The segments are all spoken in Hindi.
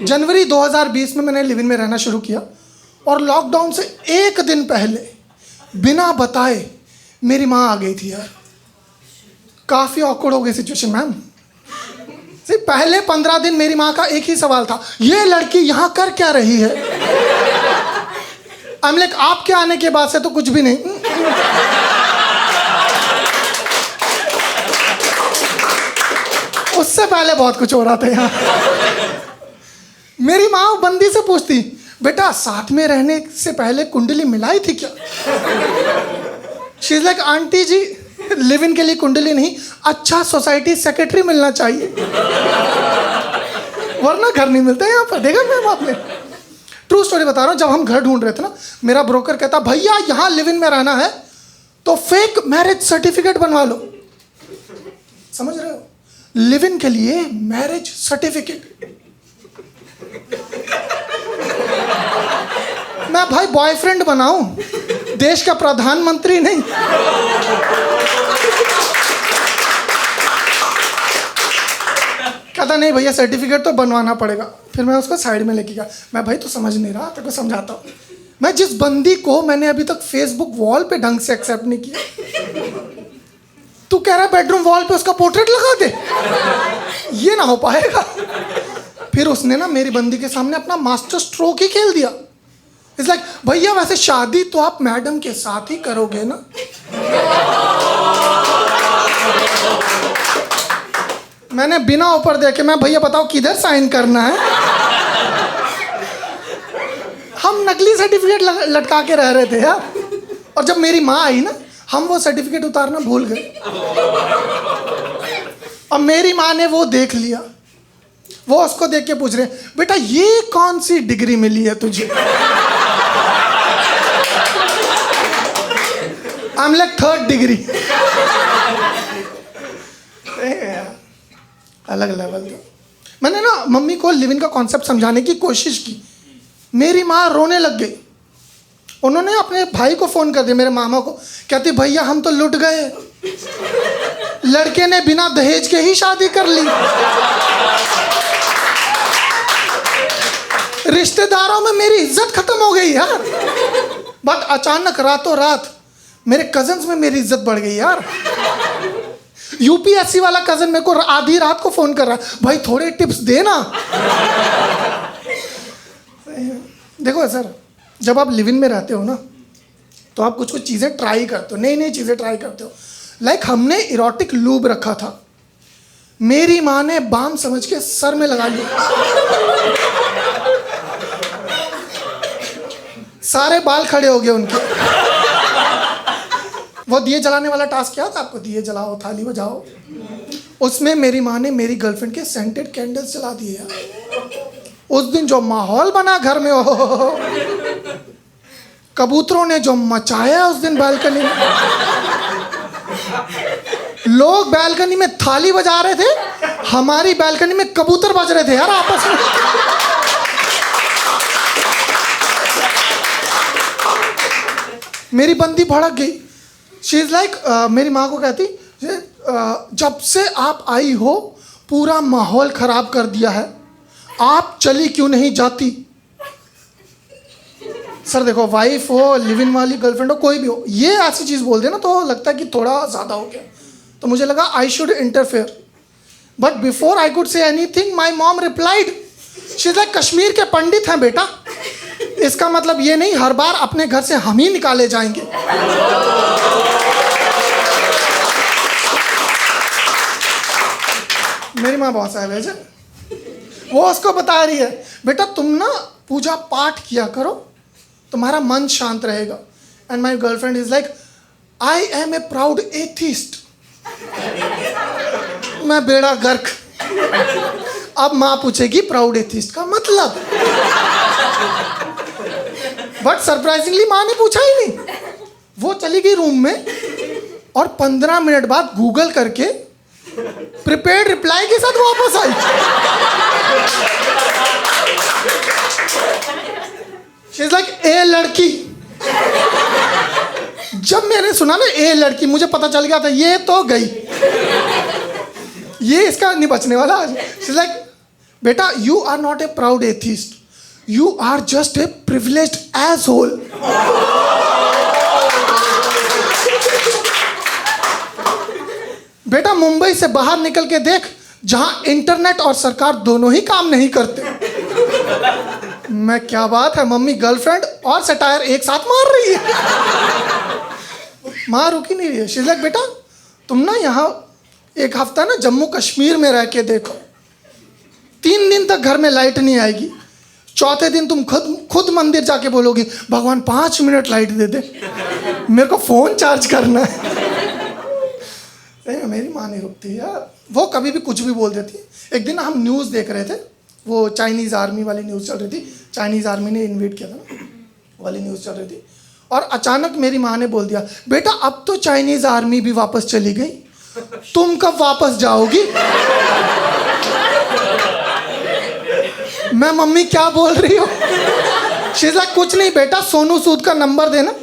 जनवरी 2020 में मैंने लिव इन में रहना शुरू किया और लॉकडाउन से एक दिन पहले बिना बताए मेरी माँ आ गई थी यार। काफ़ी ऑकवर्ड हो गई सिचुएशन मैम। सिर्फ पहले 15 दिन मेरी माँ का एक ही सवाल था, ये लड़की यहाँ कर क्या रही है? लाइक आपके आने के बाद से तो कुछ भी नहीं। उससे पहले बहुत कुछ हो रहा था यहाँ। मेरी माँ बंदी से पूछती, बेटा साथ में रहने से पहले कुंडली मिलाई थी क्या? She is like, aunty ji live in के लिए कुंडली नहीं, अच्छा सोसाइटी सेक्रेटरी मिलना चाहिए, वरना घर नहीं मिलता यहाँ पर। देखा मैम आपने, ट्रू स्टोरी बता रहा हूँ। जब हम घर ढूंढ रहे थे ना, मेरा ब्रोकर कहता, भैया यहाँ लिव इन में रहना है तो फेक मैरिज सर्टिफिकेट बनवा लो। समझ रहे हो? लिव इन के लिए मैरिज सर्टिफिकेट। मैं भाई बॉयफ्रेंड बनाऊं, देश का प्रधानमंत्री नहीं। कहता नहीं भैया सर्टिफिकेट तो बनवाना पड़ेगा। फिर मैं उसको साइड में लेके गया। मैं भाई तो समझ नहीं रहा, तेरे को समझाता हूँ। मैं जिस बंदी को मैंने अभी तक फेसबुक वॉल पे ढंग से एक्सेप्ट नहीं किया, तू कह रहा है बेडरूम वॉल पे उसका पोर्ट्रेट लगा दे? ये ना हो पाएगा। फिर उसने ना मेरी बंदी के सामने अपना मास्टर स्ट्रोक ही खेल दिया। इट्स लाइक, भैया वैसे शादी तो आप मैडम के साथ ही करोगे ना? मैंने बिना ऊपर देखे, मैं भैया बताओ किधर साइन करना है? हम नकली सर्टिफिकेट लटका के रह रहे थे यार। और जब मेरी माँ आई ना, हम वो सर्टिफिकेट उतारना भूल गए। अब मेरी माँ ने वो देख लिया, वो उसको देख के पूछ रहे, बेटा ये कौन सी डिग्री मिली है तुझे? I am like 3rd degree. अलग लेवल था। मैंने ना मम्मी को लिव इन का कॉन्सेप्ट समझाने की कोशिश की, मेरी माँ रोने लग गई। उन्होंने अपने भाई को फ़ोन कर दिया, मेरे मामा को, कहती भैया हम तो लुट गए, लड़के ने बिना दहेज के ही शादी कर ली। रिश्तेदारों में मेरी इज्जत खत्म हो गई यार। बट अचानक रातों रात मेरे कजन्स में मेरी इज्जत बढ़ गई यार। यूपीएससी वाला कजन मेरे को आधी रात को फ़ोन कर रहा है, भाई थोड़े टिप्स देना। देखो सर, जब आप लिव इन में रहते हो ना, तो आप कुछ कुछ चीज़ें ट्राई करते हो, नई नई चीज़ें ट्राई करते हो। लाइक हमने इरोटिक लूब रखा था, मेरी माँ ने बाम समझ के सर में लगा लिया। सारे बाल खड़े हो गए उनके। वो दिए जलाने वाला टास्क क्या था आपको? दिए जलाओ, थाली बजाओ। उसमें मेरी माँ ने मेरी गर्लफ्रेंड के सेंटेड कैंडल्स जला दिए यार। उस दिन जो माहौल बना घर में, हो कबूतरों ने जो मचाया उस दिन बालकनी में। लोग बालकनी में थाली बजा रहे थे, हमारी बालकनी में कबूतर बज रहे थे यार आपस में। मेरी बंदी भड़क गई। शी इज़ लाइक, मेरी माँ को कहती, जब से आप आई हो पूरा माहौल ख़राब कर दिया है, आप चली क्यों नहीं जाती? सर देखो, वाइफ हो, लिव इन वाली गर्लफ्रेंड हो, कोई भी हो, ये ऐसी चीज़ बोल दे ना तो लगता है कि थोड़ा ज़्यादा हो गया। तो मुझे लगा I should interfere, but before I could say anything my mom replied, she is like, Kashmir के पंडित हैं बेटा, इसका मतलब ये नहीं हर बार अपने घर से हम ही निकाले जाएंगे। मेरी माँ बहुत सैवेज है। वो उसको बता रही है, बेटा तुम ना पूजा पाठ किया करो, तुम्हारा मन शांत रहेगा। And my girlfriend is like, I am a proud atheist. मैं बेड़ा गर्क। अब माँ पूछेगी प्राउड एथिस्ट का मतलब। बट सरप्राइजिंगली माँ ने पूछा ही नहीं। वो चली गई रूम में और 15 मिनट बाद गूगल करके प्रिपेयर्ड रिप्लाई के साथ वापस आई। शी इज लाइक, ए लड़की। जब मैंने सुना ना ए लड़की, मुझे पता चल गया था ये तो गई, ये इसका नहीं बचने वाला आज। शी इज लाइक, बेटा you are not a proud atheist, you are just a privileged asshole. बेटा मुंबई से बाहर निकल के देख, जहां इंटरनेट और सरकार दोनों ही काम नहीं करते। मैं क्या बात है मम्मी, गर्लफ्रेंड और सटायर एक साथ मार रही है। माँ रुकी नहीं रही है। शी इज लाइक बेटा तुम ना यहाँ एक हफ्ता ना जम्मू कश्मीर में रह के देखो, 3 दिन तक घर में लाइट नहीं आएगी, चौथे दिन तुम खुद मंदिर जाके बोलोगी भगवान 5 मिनट लाइट दे दे, मेरे को फोन चार्ज करना है। मेरी माँ नहीं रुकती यार, वो कभी भी कुछ भी बोल देती है। एक दिन हम न्यूज़ देख रहे थे, वो चाइनीज़ आर्मी वाली न्यूज़ चल रही थी, चाइनीज़ आर्मी ने इन्वेड किया था ना वाली न्यूज़ चल रही थी, और अचानक मेरी माँ ने बोल दिया बेटा अब तो चाइनीज़ आर्मी भी वापस चली गई, तुम कब वापस जाओगी? मैं मम्मी क्या बोल रही हो? शी इज लाइक कुछ नहीं बेटा, सोनू सूद का नंबर देना।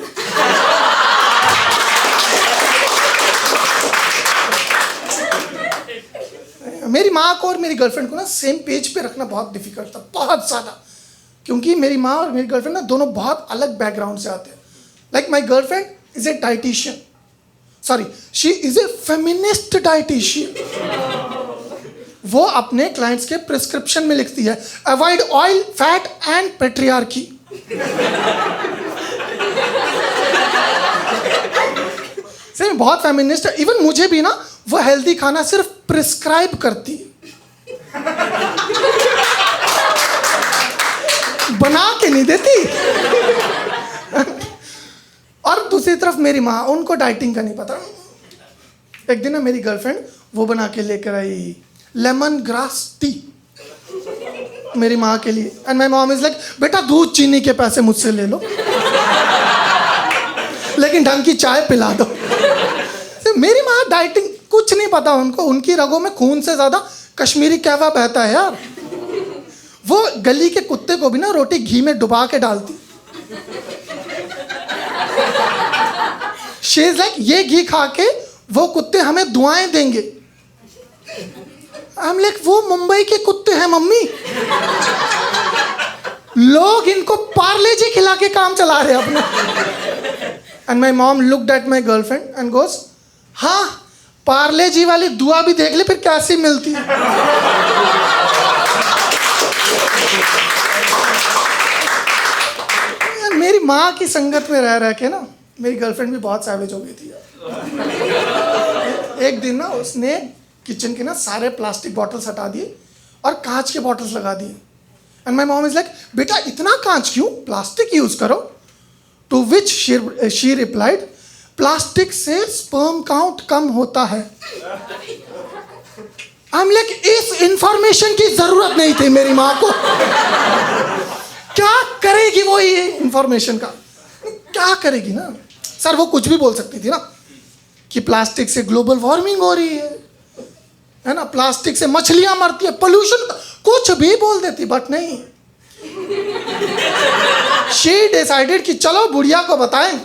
मेरी माँ को और मेरी गर्लफ्रेंड को ना सेम पेज पे रखना बहुत डिफिकल्ट था, बहुत ज़्यादा, क्योंकि मेरी माँ और मेरी गर्लफ्रेंड ना दोनों बहुत अलग बैकग्राउंड से आते हैं। Like my girlfriend is a dietitian, sorry she is a feminist dietitian. वो अपने क्लाइंट्स के प्रिस्क्रिप्शन में लिखती है avoid oil, fat and patriarchy. सही में बहुत फेमिनिस्ट है। इवन मुझे भी ना वो हेल्दी खाना सिर्फ प्रिस्क्राइब करती है, बना के नहीं देती। और दूसरी तरफ मेरी माँ, उनको डाइटिंग का नहीं पता। एक दिन ना मेरी गर्लफ्रेंड वो बना के लेकर आई लेमन ग्रास टी मेरी माँ के लिए, and my mom is like बेटा दूध चीनी के पैसे मुझसे ले लो लेकिन ढंग की चाय पिला दो। मेरी माँ डाइटिंग कुछ नहीं पता उनको, उनकी रगों में खून से ज्यादा कश्मीरी कहवा बहता है यार। वो गली के कुत्ते को भी ना रोटी घी में डुबा के डालती। शी इज लाइक ये घी खा के वो कुत्ते हमें दुआएं देंगे। हम लाइक वो मुंबई के कुत्ते हैं मम्मी, लोग इनको पार्ले जी खिला के काम चला रहे हैं अपने। And my mom looked at my girlfriend and goes हाँ पार्ले जी वाली दुआ भी देख ले फिर कैसी मिलती है। मेरी माँ की संगत में रह के ना मेरी गर्लफ्रेंड भी बहुत सैवेज हो गई थी। एक दिन ना उसने किचन के ना सारे प्लास्टिक बॉटल्स हटा दिए और कांच के बॉटल्स लगा दिए। And my mom is like बेटा इतना कांच क्यों, प्लास्टिक यूज करो। To which she replied plastic से स्पर्म काउंट कम होता है। हम लाइक इस इंफॉर्मेशन की जरूरत नहीं थी मेरी माँ को। क्या करेगी वो ये इंफॉर्मेशन का, क्या करेगी ना। सर वो कुछ भी बोल सकती थी ना कि प्लास्टिक से ग्लोबल वार्मिंग हो रही है ना, प्लास्टिक से मछलियां मरती है, पोल्यूशन, कुछ भी बोल देती, बट नहीं। शी डिसाइडेड कि चलो बुढ़िया को बताएं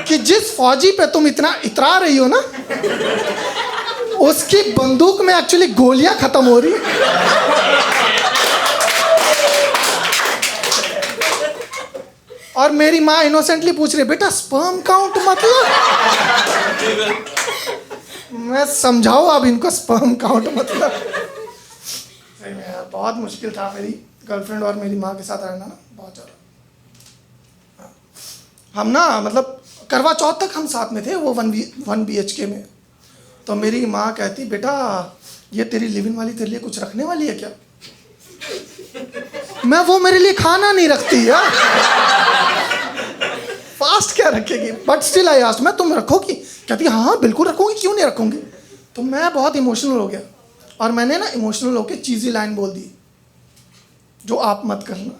कि जिस फौजी पे तुम इतना इतरा रही हो ना उसकी बंदूक में एक्चुअली गोलियां खत्म हो रही है। और मेरी माँ इनोसेंटली पूछ रही बेटा स्पर्म काउंट मतलब। मैं समझाओ अब इनको स्पर्म काउंट मतलब। बहुत मुश्किल था मेरी गर्लफ्रेंड और मेरी माँ के साथ रहना ना, बहुत ज़्यादा। हम ना मतलब करवा चौथ तक हम साथ में थे, वो 1 BHK में। तो मेरी माँ कहती बेटा ये तेरी लिविंग वाली तेरे लिए कुछ रखने वाली है क्या? मैं वो मेरे लिए खाना नहीं रखती यार, फास्ट क्या रखेगी। बट स्टिल आई आस्क्ड मैं तुम रखोगी? कहती हाँ बिल्कुल रखूंगी, क्यों नहीं रखूंगी। तो मैं बहुत इमोशनल हो गया और मैंने ना इमोशनल होकर चीज़ी लाइन बोल दी जो आप मत करना।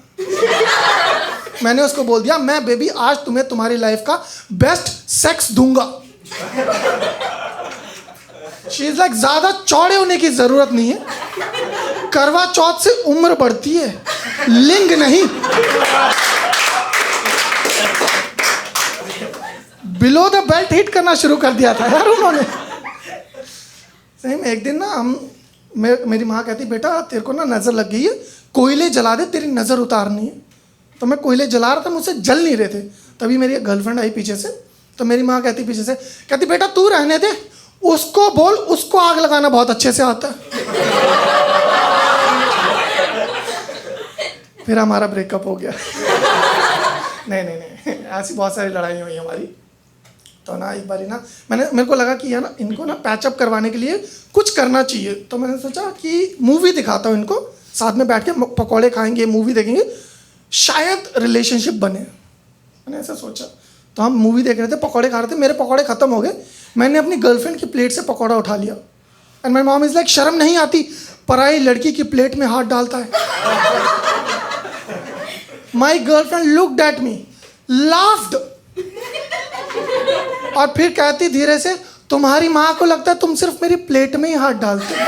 मैंने उसको बोल दिया मैं बेबी आज तुम्हें तुम्हारी लाइफ का बेस्ट सेक्स दूंगा। शी इज लाइक ज्यादा चौड़े होने की जरूरत नहीं है, करवा चौथ से उम्र बढ़ती है, लिंग नहीं। बिलो द बेल्ट हिट करना शुरू कर दिया था यार उन्होंने। सही में एक दिन ना हम मेरी माँ कहती बेटा तेरे को ना नज़र लग गई है, कोयले जला दे, तेरी नज़र उतारनी है। तो मैं कोयले जला रहा था, मुझसे जल नहीं रहे थे। तभी मेरी एक गर्लफ्रेंड आई पीछे से, तो मेरी माँ कहती पीछे से, कहती बेटा तू रहने दे, उसको बोल, उसको आग लगाना बहुत अच्छे से आता है। फिर हमारा ब्रेकअप हो गया। नहीं, ऐसी बहुत सारी लड़ाई हुई हमारी। तो ना एक बारी ना मेरे को लगा कि यार ना इनको ना पैचअप करवाने के लिए कुछ करना चाहिए। तो मैंने सोचा कि मूवी दिखाता हूँ इनको, साथ में बैठ के पकौड़े खाएंगे, मूवी देखेंगे, शायद रिलेशनशिप बने। मैंने ऐसा सोचा। तो हम मूवी देख रहे थे, पकौड़े खा रहे थे, मेरे पकौड़े ख़त्म हो गए, मैंने अपनी गर्लफ्रेंड की प्लेट से पकौड़ा उठा लिया। And my mom is like शर्म नहीं आती, पराई लड़की की प्लेट में हाथ डालता है। My girlfriend looked at me, laughed, और फिर कहती धीरे से, तुम्हारी माँ को लगता है तुम सिर्फ मेरी प्लेट में ही हाथ डालते हो।